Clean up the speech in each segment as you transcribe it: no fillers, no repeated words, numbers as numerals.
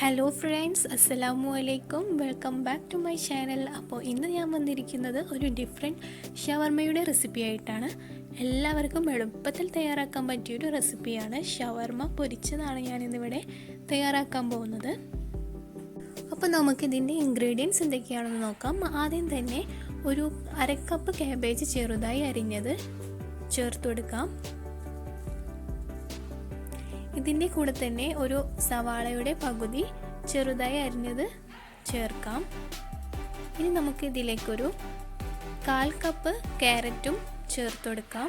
Hello friends, അസ്സലാമു അലൈക്കും. Welcome back to my channel. അപ്പോൾ ഇന്ന് ഞാൻ വന്നിരിക്കുന്നത് ഒരു ഡിഫറെൻറ്റ് ഷവർമയുടെ റെസിപ്പി ആയിട്ടാണ്. എല്ലാവർക്കും എളുപ്പത്തിൽ തയ്യാറാക്കാൻ പറ്റിയൊരു റെസിപ്പിയാണ്. ഷവർമ പൊരിച്ചതാണ് ഞാനിന്നിവിടെ തയ്യാറാക്കാൻ പോകുന്നത്. അപ്പോൾ നമുക്കിതിൻ്റെ ഇൻഗ്രീഡിയൻസ് എന്തൊക്കെയാണെന്ന് നോക്കാം. ആദ്യം തന്നെ ഒരു അരക്കപ്പ് കാബേജ് ചെറുതായി അരിഞ്ഞത് ചേർത്ത് കൊടുക്കാം. ഇതിൻ്റെ കൂടെ തന്നെ ഒരു സവാളയുടെ പകുതി ചെറുതായി അരിഞ്ഞത് ചേർക്കാം. ഇനി നമുക്ക് ഇതിലേക്കൊരു 1/4 കപ്പ് ക്യാരറ്റും ചേർത്ത് കൊടുക്കാം.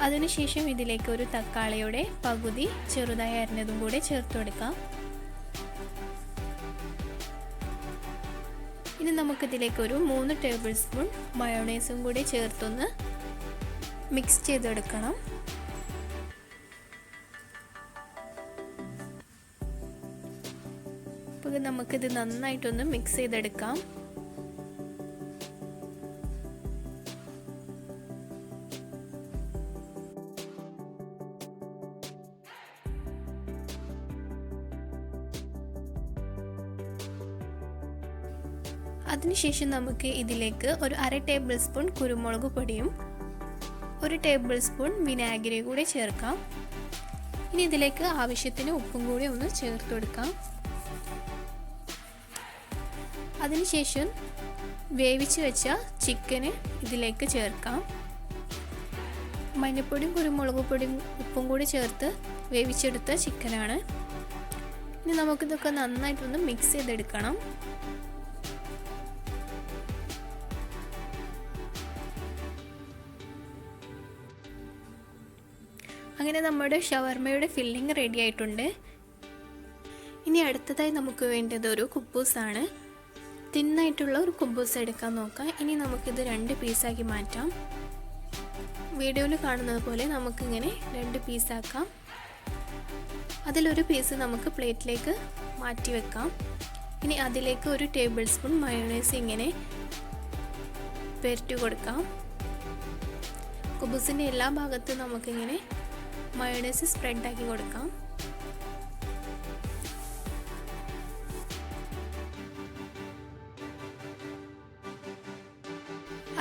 അതിനുശേഷം ഇതിലേക്ക് ഒരു തക്കാളിയുടെ പകുതി ചെറുതായി അരിഞ്ഞതും കൂടെ ചേർത്ത് കൊടുക്കാം. ഇനി നമുക്കിതിലേക്കൊരു 3 ടേബിൾ സ്പൂൺ മയോണൈസും കൂടി ചേർത്തൊന്ന് മിക്സ് ചെയ്തെടുക്കണം. അപ്പോൾ നമുക്കിത് നന്നായിട്ടൊന്ന് മിക്സ് ചെയ്തെടുക്കാം. അതിനുശേഷം നമുക്ക് ഇതിലേക്ക് ഒരു 1/2 ടേബിൾ സ്പൂൺ കുരുമുളക് പൊടിയും 1 ടേബിൾ സ്പൂൺ വിനാഗിരി കൂടി ചേർക്കാം. ഇനി ഇതിലേക്ക് ആവശ്യത്തിന് ഉപ്പും കൂടി ഒന്ന് ചേർത്ത് കൊടുക്കാം. അതിനുശേഷം വേവിച്ച് വെച്ച ചിക്കന് ഇതിലേക്ക് ചേർക്കാം. മഞ്ഞൾപ്പൊടിയും കുരുമുളക് പൊടിയും ഉപ്പും കൂടി ചേർത്ത് വേവിച്ചെടുത്ത ചിക്കനാണ്. ഇനി നമുക്കിതൊക്കെ നന്നായിട്ടൊന്ന് മിക്സ് ചെയ്തെടുക്കണം. അങ്ങനെ നമ്മുടെ ഷവർമയുടെ ഫില്ലിംഗ് റെഡി ആയിട്ടുണ്ട്. ഇനി അടുത്തതായി നമുക്ക് വേണ്ടത് ഒരു കുബൂസാണ്. തിന്നായിട്ടുള്ള ഒരു കുബൂസ് എടുക്കാൻ നോക്കാം. ഇനി നമുക്കിത് 2 പീസാക്കി മാറ്റാം. വീഡിയോയിൽ കാണുന്നത് പോലെ നമുക്കിങ്ങനെ 2 പീസാക്കാം. അതിലൊരു പീസ് നമുക്ക് പ്ലേറ്റിലേക്ക് മാറ്റി വെക്കാം. ഇനി അതിലേക്ക് 1 ടേബിൾ സ്പൂൺ മയോണൈസ് ഇങ്ങനെ പുരട്ടി കൊടുക്കാം. കുബൂസിൻ്റെ എല്ലാ ഭാഗത്തും നമുക്കിങ്ങനെ മയോണൈസ് സ്പ്രെഡ് ആക്കി കൊടുക്കാം.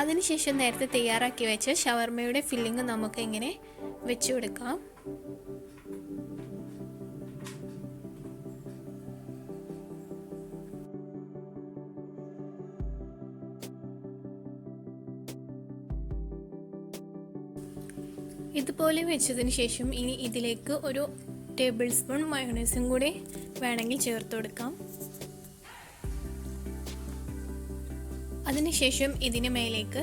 അതിനുശേഷം നേരത്തെ തയ്യാറാക്കി വെച്ച ഷവർമയുടെ ഫില്ലിംഗ് നമുക്ക് ഇങ്ങനെ വെച്ചു കൊടുക്കാം. ഇതുപോലെ വെച്ചതിന് ശേഷം ഇനി ഇതിലേക്ക് 1 ടേബിൾ സ്പൂൺ മയോണൈസും കൂടി വേണമെങ്കിൽ ചേർത്ത് കൊടുക്കാം. അതിനുശേഷം ഇതിന് മേലേക്ക്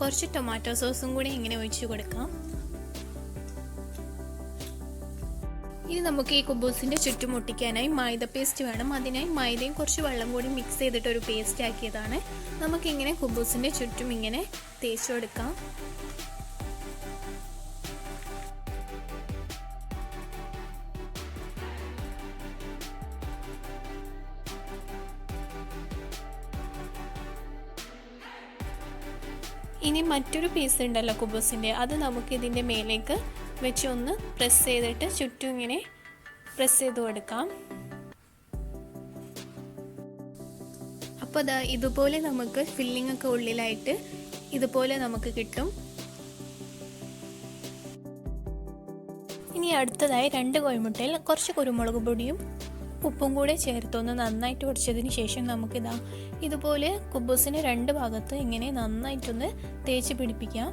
കുറച്ച് ടൊമാറ്റോ സോസും കൂടി ഇങ്ങനെ ഒഴിച്ചു കൊടുക്കാം. ഇനി നമുക്ക് ഈ കുബൂസിൻ്റെ ചുറ്റും ഒട്ടിക്കാനായി മൈദ പേസ്റ്റ് വേണം. അതിനായി മൈദയും കുറച്ച് വെള്ളം കൂടി മിക്സ് ചെയ്തിട്ട് ഒരു പേസ്റ്റ് ആക്കിയതാണ്. നമുക്കിങ്ങനെ കുബൂസിൻ്റെ ചുറ്റും ഇങ്ങനെ തേച്ച് കൊടുക്കാം. ഇനി മറ്റൊരു പീസ് ഉണ്ടല്ലോ കുബൂസിൻ്റെ, അത് നമുക്ക് ഇതിൻ്റെ മേലേക്ക് വെച്ച് ഒന്ന് പ്രസ് ചെയ്തിട്ട് ചുറ്റും ഇങ്ങനെ പ്രസ് ചെയ്ത് കൊടുക്കാം. അപ്പോൾ ഇതുപോലെ നമുക്ക് ഫില്ലിംഗ് ഒക്കെ ഉള്ളിലായിട്ട് ഇതുപോലെ നമുക്ക് കിട്ടും. ഇനി അടുത്തതായി 2 കോഴിമുട്ടയിൽ കുറച്ച് കുരുമുളക് പൊടിയും ഉപ്പും കൂടെ ചേർത്തൊന്ന് നന്നായിട്ട് പൊടിച്ചതിന് ശേഷം നമുക്കിതാ ഇതുപോലെ കുബൂസിന് 2 ഭാഗത്ത് ഇങ്ങനെ നന്നായിട്ടൊന്ന് തേച്ച് പിടിപ്പിക്കാം.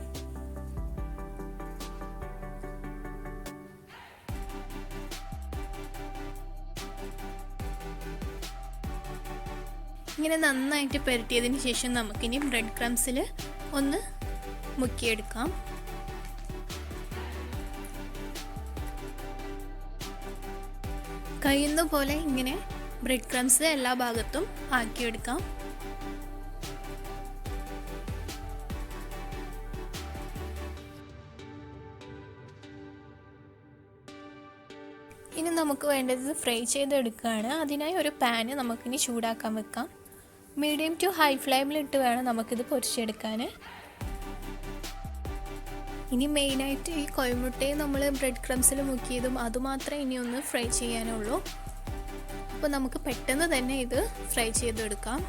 ഇങ്ങനെ നന്നായിട്ട് പുരട്ടിയതിന് ശേഷം നമുക്കിനി ബ്രെഡ് ക്രംസിൽ ഒന്ന് മുക്കിയെടുക്കാം. കഴിയുന്ന പോലെ ഇങ്ങനെ ബ്രെഡ് ക്രംസ് എല്ലാ ഭാഗത്തും ആക്കിയെടുക്കാം. ഇനി നമുക്ക് വേണ്ടത് ഫ്രൈ ചെയ്തെടുക്കുകയാണ്. അതിനായി ഒരു പാന് നമുക്കിനി ചൂടാക്കാൻ വെക്കാം. മീഡിയം ടു ഹൈ ഫ്ലെയിമിലിട്ട് വേണം നമുക്കിത് പൊരിച്ചെടുക്കാൻ. ഇനി മെയിനായിട്ട് ഈ കോഴിമുട്ടയെ നമ്മൾ ബ്രെഡ് ക്രംസിൽ മുക്കിയതും അതുമാത്രമേ ഇനി ഒന്ന് ഫ്രൈ ചെയ്യാനുള്ളൂ. അപ്പോൾ നമുക്ക് പെട്ടെന്ന് തന്നെ ഇത് ഫ്രൈ ചെയ്തെടുക്കാം.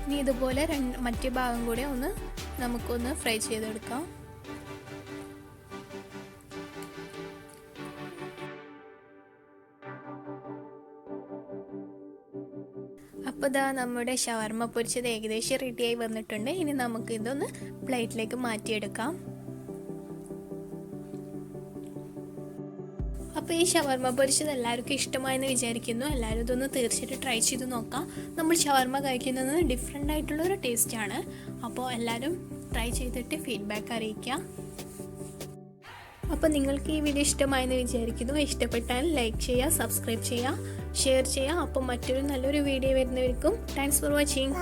ഇനി ഇതുപോലെ മറ്റേ ഭാഗം കൂടെ നമുക്കൊന്ന് ഫ്രൈ ചെയ്തെടുക്കാം. അപ്പോൾ ഇതാ നമ്മുടെ ഷവർമ പൊരിച്ചത് ഏകദേശം റെഡിയായി വന്നിട്ടുണ്ട്. ഇനി നമുക്ക് ഇതൊന്ന് പ്ലേറ്റിലേക്ക് മാറ്റിയെടുക്കാം. അപ്പോൾ ഈ ഷവർമ പൊരിച്ചത് എല്ലാവർക്കും ഇഷ്ടമായെന്ന് വിചാരിക്കുന്നു. എല്ലാവരും ഇതൊന്ന് തീർച്ചയായിട്ടും ട്രൈ ചെയ്ത് നോക്കാം. നമ്മൾ ഷവർമ കഴിക്കുന്നത് ഡിഫറെൻ്റ് ആയിട്ടുള്ളൊരു ടേസ്റ്റാണ്. അപ്പോൾ എല്ലാവരും ട്രൈ ചെയ്തിട്ട് ഫീഡ്ബാക്ക് അറിയിക്കാം. അപ്പോൾ നിങ്ങൾക്ക് ഈ വീഡിയോ ഇഷ്ടമായെന്ന് വിചാരിക്കുന്നു. ഇഷ്ടപ്പെട്ടാൽ ലൈക്ക് ചെയ്യുക, സബ്സ്ക്രൈബ് ചെയ്യുക, ഷെയർ ചെയ്യുക. അപ്പോൾ മറ്റൊരു നല്ലൊരു വീഡിയോ വരുന്നവർക്കും താങ്ക്സ് ഫോർ വാച്ചിങ്.